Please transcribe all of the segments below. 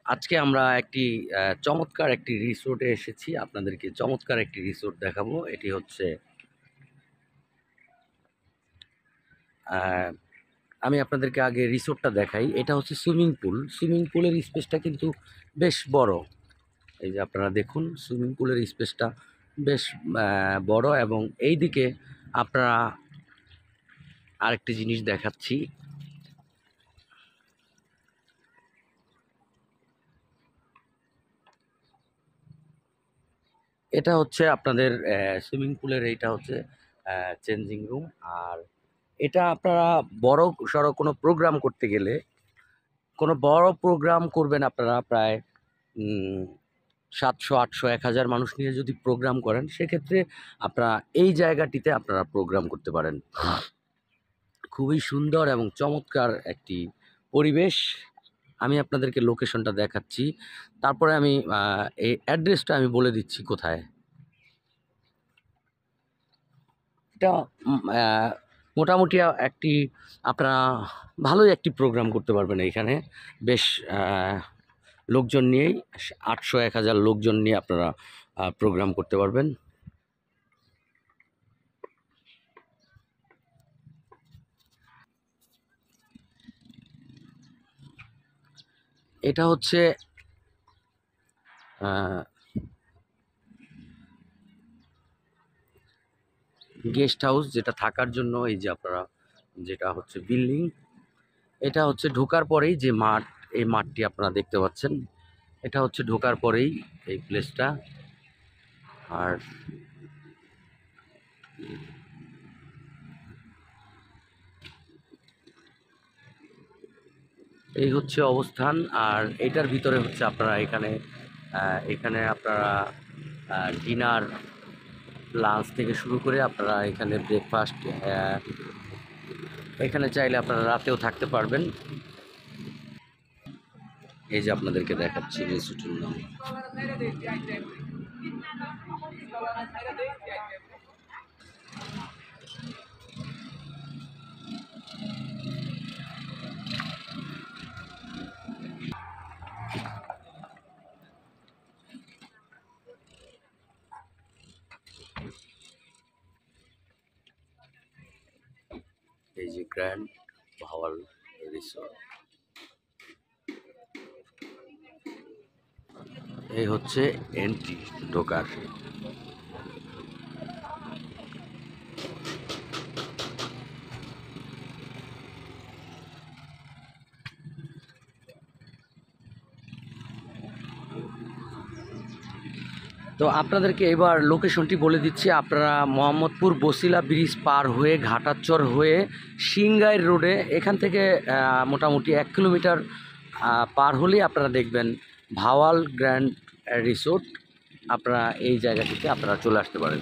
আজকে আমরা একটি চমৎকার একটি রিসোর্টে এসেছি। আপনাদেরকে চমৎকার একটি রিসোর্ট দেখাবো। এটি হচ্ছে আমি আপনাদেরকে আগে রিসোর্টটা দেখাই। এটা হচ্ছে সুইমিং পুল। সুইমিং পুলের স্পেসটা কিন্তু বেশ বড়। এই যে আপনারা দেখুন, সুইমিং পুলের স্পেসটা বেশ বড়, এবং এই দিকে আপনারা আরেকটি জিনিস দেখাচ্ছি। এটা হচ্ছে আপনাদের সুইমিং পুলের, এইটা হচ্ছে চেঞ্জিং রুম। আর এটা আপনারা বড় সড়ো কোনো প্রোগ্রাম করতে গেলে, কোনো বড় প্রোগ্রাম করবেন আপনারা, প্রায় 700, 800, 1000 মানুষ নিয়ে যদি প্রোগ্রাম করেন, সেক্ষেত্রে আপনারা এই জায়গাটিতে আপনারা প্রোগ্রাম করতে পারেন। খুবই সুন্দর এবং চমৎকার একটি পরিবেশ। আমি আপনাদেরকে লোকেশনটা দেখাচ্ছি, তারপরে আমি এই অ্যাড্রেসটা আমি বলে দিচ্ছি কোথায়। এটা মোটামুটি একটি আপনারা ভালোই একটি প্রোগ্রাম করতে পারবেন এইখানে। বেশ লোকজন নিয়েই 800, 1000 লোকজন নিয়ে আপনারা প্রোগ্রাম করতে পারবেন। এটা হচ্ছে গেস্ট হাউস, যেটা থাকার জন্য। এই যে আপনারা, যেটা হচ্ছে বিল্ডিং, এটা হচ্ছে ঢোকার পরেই যে মাঠ, এই মাঠটি আপনারা দেখতে পাচ্ছেন। এটা হচ্ছে ঢোকার পরেই এই প্লেসটা। আর এই হচ্ছে অবস্থান। আর এটার ভিতরে হচ্ছে আপনারা এখানে আপনারা ডিনার, লাঞ্চ থেকে শুরু করে আপনারা এখানে ব্রেকফাস্ট, এখানে চাইলে আপনারা রাতেও থাকতে পারবেন। এই যে আপনাদেরকে দেখাচ্ছি রিসোর্টের নাম। এই যে গ্র্যান্ড ভাওয়াল রিসোর্ট। এই হচ্ছে এন্ট্রি, ঢোকার। তো আপনাদেরকে এবার লোকেশনটি বলে দিচ্ছি। আপনারা মোহাম্মদপুর বসিলা ব্রিজ পার হয়ে ঘাটারচর হয়ে সিংগাইর রোডে, এখান থেকে মোটামুটি 1 কিলোমিটার পার হলেই আপনারা দেখবেন ভাওয়াল গ্র্যান্ড রিসোর্ট। আপনারা এই জায়গাটিতে আপনারা চলে আসতে পারেন।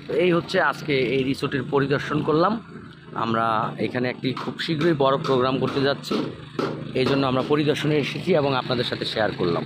তো এই হচ্ছে আজকে এই রিসোর্টের পরিদর্শন করলাম। আমরা এখানে একটি খুব শীঘ্রই বড় প্রোগ্রাম করতে যাচ্ছি, এই জন্য আমরা পরিদর্শনে এসেছি এবং আপনাদের সাথে শেয়ার করলাম।